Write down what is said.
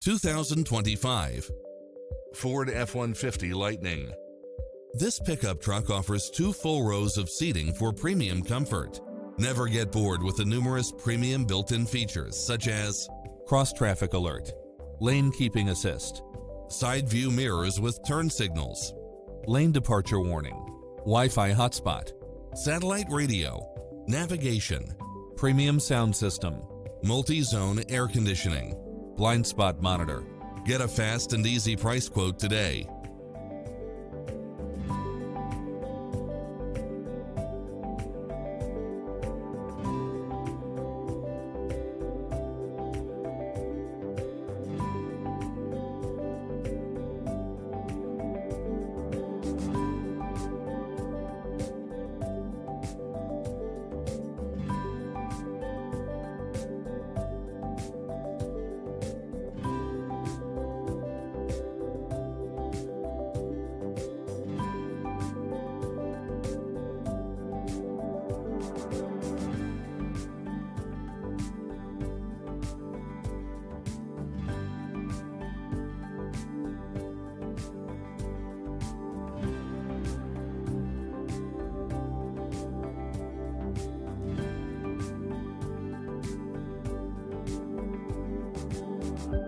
2025 Ford F-150 Lightning. This pickup truck offers 2 full rows of seating for premium comfort. Never get bored with the numerous premium built-in features such as cross-traffic alert, lane keeping assist, side view mirrors with turn signals, lane departure warning, Wi-Fi hotspot, satellite radio, navigation, premium sound system, multi-zone air conditioning, blind spot monitor. Get a fast and easy price quote today.